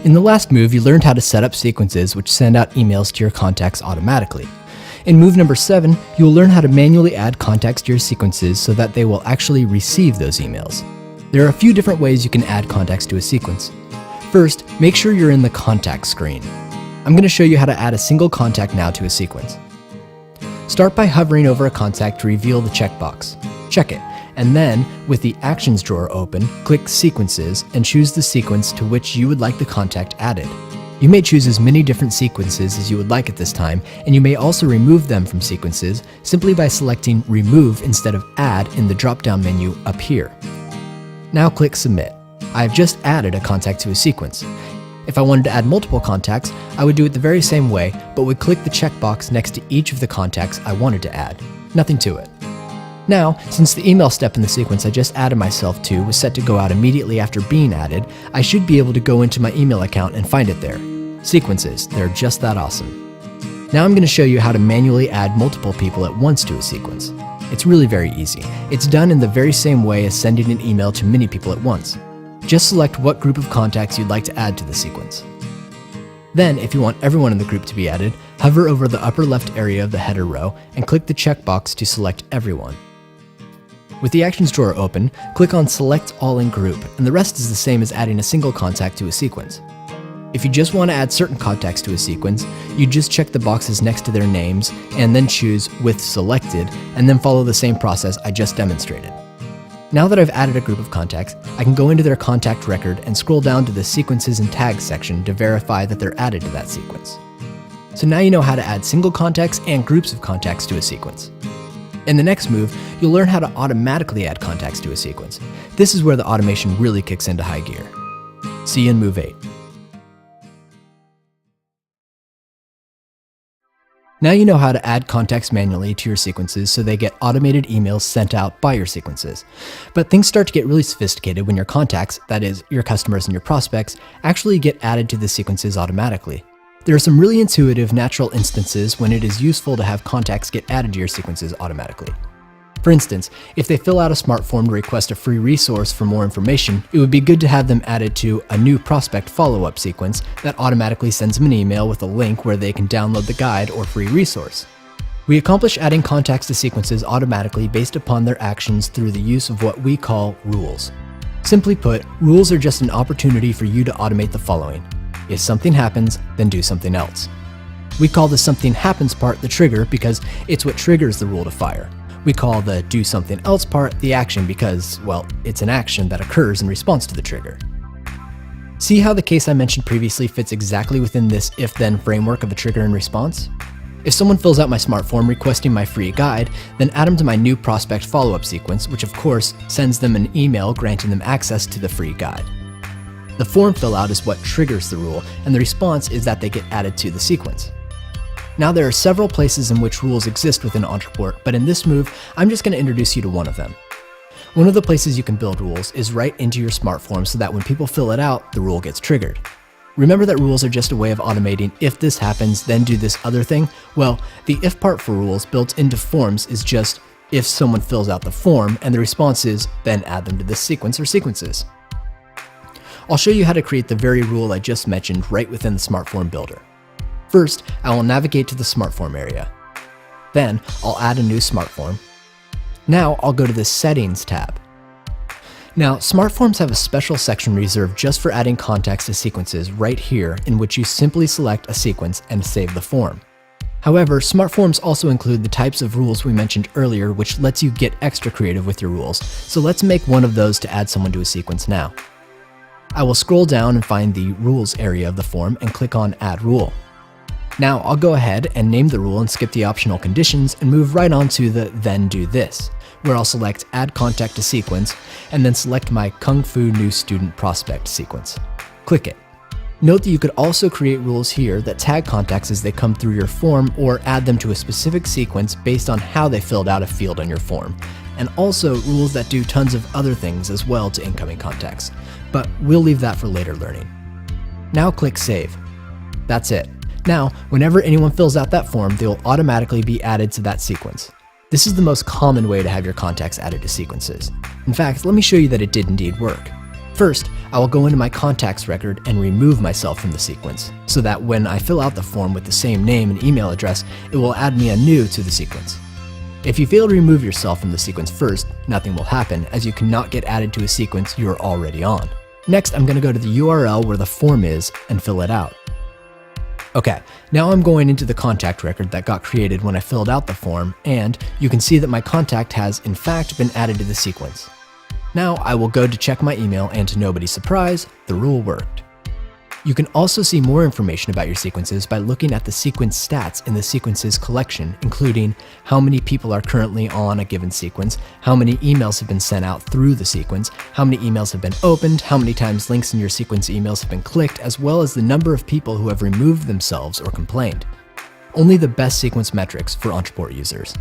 In the last move, you learned how to set up sequences which send out emails to your contacts automatically. In move number 7, you will learn how to manually add contacts to your sequences so that they will actually receive those emails. There are a few different ways you can add contacts to a sequence. First, make sure you're in the contact screen. I'm going to show you how to add a single contact now to a sequence. Start by hovering over a contact to reveal the checkbox. Check it, and then, with the Actions drawer open, click Sequences and choose the sequence to which you would like the contact added. You may choose as many different sequences as you would like at this time, and you may also remove them from sequences simply by selecting Remove instead of Add in the drop-down menu up here. Now click Submit. I have just added a contact to a sequence. If I wanted to add multiple contacts, I would do it the very same way, but would click the checkbox next to each of the contacts I wanted to add. Nothing to it. Now, since the email step in the sequence I just added myself to was set to go out immediately after being added, I should be able to go into my email account and find it there. Sequences, they're just that awesome. Now I'm going to show you how to manually add multiple people at once to a sequence. It's really very easy. It's done in the very same way as sending an email to many people at once. Just select what group of contacts you'd like to add to the sequence. Then, if you want everyone in the group to be added, hover over the upper left area of the header row and click the checkbox to select everyone. With the Actions drawer open, click on Select All in Group, and the rest is the same as adding a single contact to a sequence. If you just want to add certain contacts to a sequence, you just check the boxes next to their names and then choose With Selected, and then follow the same process I just demonstrated. Now that I've added a group of contacts, I can go into their contact record and scroll down to the Sequences and Tags section to verify that they're added to that sequence. So now you know how to add single contacts and groups of contacts to a sequence. In the next move, you'll learn how to automatically add contacts to a sequence. This is where the automation really kicks into high gear. See you in move 8. Now you know how to add contacts manually to your sequences so they get automated emails sent out by your sequences. But things start to get really sophisticated when your contacts, that is, your customers and your prospects, actually get added to the sequences automatically. There are some really intuitive, natural instances when it is useful to have contacts get added to your sequences automatically. For instance, if they fill out a smart form to request a free resource for more information, it would be good to have them added to a new prospect follow-up sequence that automatically sends them an email with a link where they can download the guide or free resource. We accomplish adding contacts to sequences automatically based upon their actions through the use of what we call rules. Simply put, rules are just an opportunity for you to automate the following. If something happens, then do something else. We call the something happens part the trigger because it's what triggers the rule to fire. We call the do something else part the action because, well, it's an action that occurs in response to the trigger. See how the case I mentioned previously fits exactly within this if-then framework of a trigger and response? If someone fills out my smart form requesting my free guide, then add them to my new prospect follow-up sequence, which of course sends them an email granting them access to the free guide. The form fill out is what triggers the rule, and the response is that they get added to the sequence. Now there are several places in which rules exist within Ontraport, but in this move, I'm just going to introduce you to one of them. One of the places you can build rules is right into your smart form so that when people fill it out, the rule gets triggered. Remember that rules are just a way of automating if this happens, then do this other thing? Well, the if part for rules built into forms is just if someone fills out the form and the response is then add them to this sequence or sequences. I'll show you how to create the very rule I just mentioned right within the smart form builder. First, I will navigate to the smart form area. Then, I'll add a new smart form. Now, I'll go to the Settings tab. Now, smart forms have a special section reserved just for adding contacts to sequences right here, in which you simply select a sequence and save the form. However, smart forms also include the types of rules we mentioned earlier, which lets you get extra creative with your rules. So let's make one of those to add someone to a sequence now. I will scroll down and find the Rules area of the form and click on Add Rule. Now I'll go ahead and name the rule and skip the optional conditions and move right on to the Then Do This, where I'll select Add Contact to Sequence and then select my Kung Fu New Student Prospect sequence. Click it. Note that you could also create rules here that tag contacts as they come through your form or add them to a specific sequence based on how they filled out a field on your form, and also rules that do tons of other things as well to incoming contacts, but we'll leave that for later learning. Now click Save. That's it. Now, whenever anyone fills out that form, they will automatically be added to that sequence. This is the most common way to have your contacts added to sequences. In fact, let me show you that it did indeed work. First, I will go into my contacts record and remove myself from the sequence, so that when I fill out the form with the same name and email address, it will add me anew to the sequence. If you fail to remove yourself from the sequence first, nothing will happen, as you cannot get added to a sequence you are already on. Next, I'm going to go to the URL where the form is and fill it out. Okay, now I'm going into the contact record that got created when I filled out the form, and you can see that my contact has in fact been added to the sequence. Now I will go to check my email, and to nobody's surprise, the rule worked. You can also see more information about your sequences by looking at the sequence stats in the sequences collection, including how many people are currently on a given sequence, how many emails have been sent out through the sequence, how many emails have been opened, how many times links in your sequence emails have been clicked, as well as the number of people who have removed themselves or complained. Only the best sequence metrics for Ontraport users.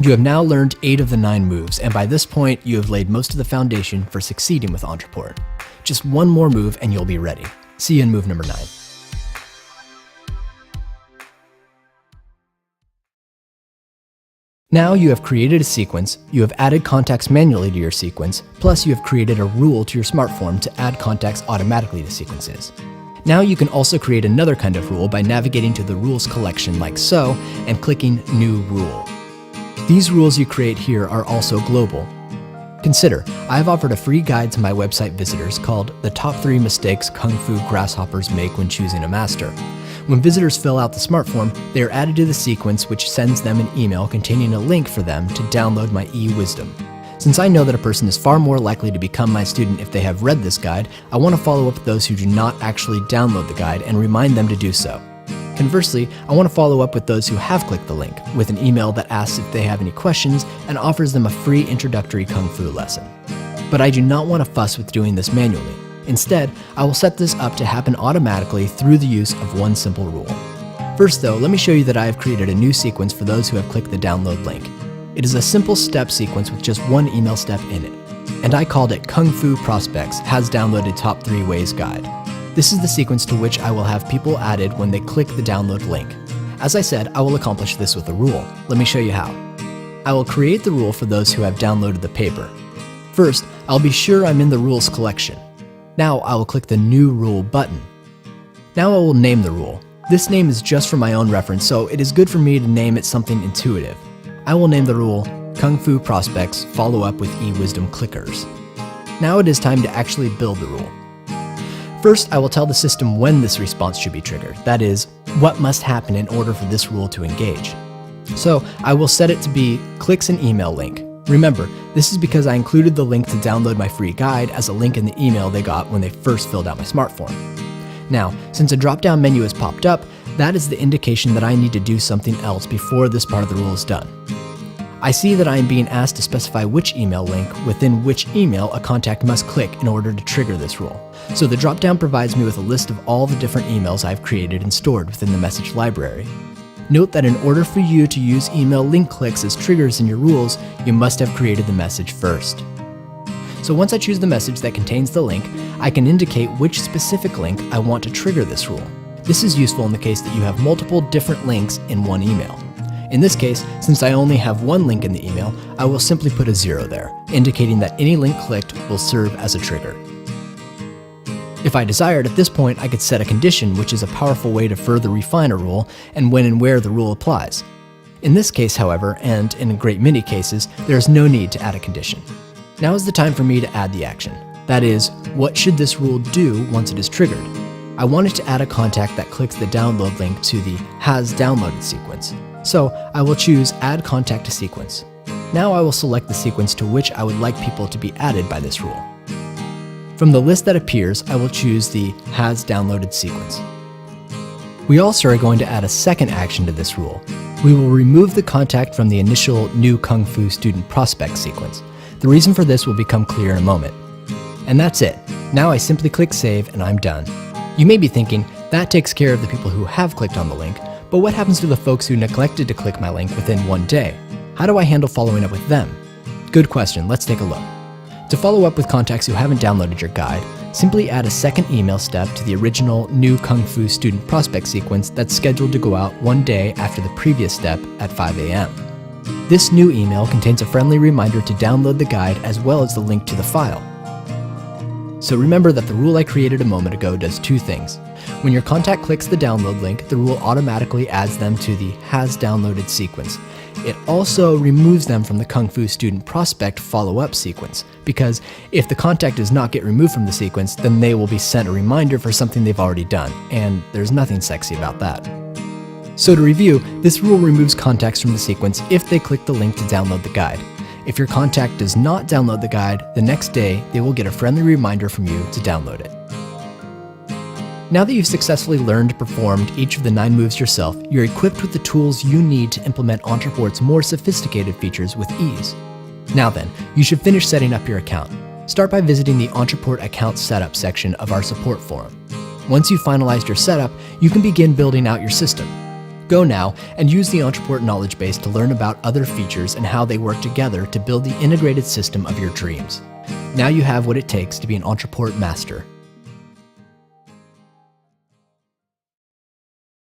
You have now learned 8 of the 9 moves, and by this point, you have laid most of the foundation for succeeding with Ontraport. Just one more move and you'll be ready. See you in move number 9. Now you have created a sequence, you have added contacts manually to your sequence, plus you have created a rule to your smart form to add contacts automatically to sequences. Now you can also create another kind of rule by navigating to the rules collection like so and clicking New Rule. These rules you create here are also global. Consider, I have offered a free guide to my website visitors called The Top 3 Mistakes Kung Fu Grasshoppers Make When Choosing a Master. When visitors fill out the smart form, they are added to the sequence, which sends them an email containing a link for them to download my e-wisdom. Since I know that a person is far more likely to become my student if they have read this guide, I want to follow up with those who do not actually download the guide and remind them to do so. Conversely, I want to follow up with those who have clicked the link with an email that asks if they have any questions and offers them a free introductory Kung Fu lesson. But I do not want to fuss with doing this manually. Instead, I will set this up to happen automatically through the use of one simple rule. First though, let me show you that I have created a new sequence for those who have clicked the download link. It is a simple step sequence with just one email step in it, and I called it Kung Fu Prospects Has Downloaded Top 3 Ways Guide. This is the sequence to which I will have people added when they click the download link. As I said, I will accomplish this with a rule. Let me show you how. I will create the rule for those who have downloaded the paper. First, I'll be sure I'm in the rules collection. Now I will click the New Rule button. Now I will name the rule. This name is just for my own reference, so it is good for me to name it something intuitive. I will name the rule Kung Fu Prospects Follow Up with E-Wisdom Clickers. Now it is time to actually build the rule. First, I will tell the system when this response should be triggered, that is, what must happen in order for this rule to engage. So I will set it to be clicks an email link. Remember, this is because I included the link to download my free guide as a link in the email they got when they first filled out my smart form. Now, since a drop-down menu has popped up, that is the indication that I need to do something else before this part of the rule is done. I see that I am being asked to specify which email link within which email a contact must click in order to trigger this rule. So the drop-down provides me with a list of all the different emails I've created and stored within the message library. Note that in order for you to use email link clicks as triggers in your rules, you must have created the message first. So once I choose the message that contains the link, I can indicate which specific link I want to trigger this rule. This is useful in the case that you have multiple different links in one email. In this case, since I only have one link in the email, I will simply put a 0 there, indicating that any link clicked will serve as a trigger. If I desired, at this point I could set a condition, which is a powerful way to further refine a rule and when and where the rule applies. In this case, however, and in a great many cases, there is no need to add a condition. Now is the time for me to add the action. That is, what should this rule do once it is triggered? I wanted to add a contact that clicks the download link to the Has Downloaded sequence. So I will choose Add Contact to Sequence. Now I will select the sequence to which I would like people to be added by this rule. From the list that appears, I will choose the Has Downloaded sequence. We also are going to add a second action to this rule. We will remove the contact from the initial New Kung Fu Student Prospect sequence. The reason for this will become clear in a moment. And that's it. Now I simply click Save and I'm done. You may be thinking, that takes care of the people who have clicked on the link, but what happens to the folks who neglected to click my link within one day? How do I handle following up with them? Good question, let's take a look. To follow up with contacts who haven't downloaded your guide, simply add a second email step to the original New Kung Fu Student Prospect sequence that's scheduled to go out one day after the previous step at 5 a.m. This new email contains a friendly reminder to download the guide as well as the link to the file. So remember that the rule I created a moment ago does two things. When your contact clicks the download link, the rule automatically adds them to the has downloaded sequence. It also removes them from the Kung Fu student prospect follow-up sequence, because if the contact does not get removed from the sequence, then they will be sent a reminder for something they've already done, and there's nothing sexy about that. So to review, this rule removes contacts from the sequence if they click the link to download the guide. If your contact does not download the guide, the next day they will get a friendly reminder from you to download it. Now that you've successfully learned and performed each of the 9 moves yourself, you're equipped with the tools you need to implement Ontraport's more sophisticated features with ease. Now then, you should finish setting up your account. Start by visiting the Ontraport account setup section of our support forum. Once you've finalized your setup, you can begin building out your system. Go now and use the Ontraport knowledge base to learn about other features and how they work together to build the integrated system of your dreams. Now you have what it takes to be an Ontraport master.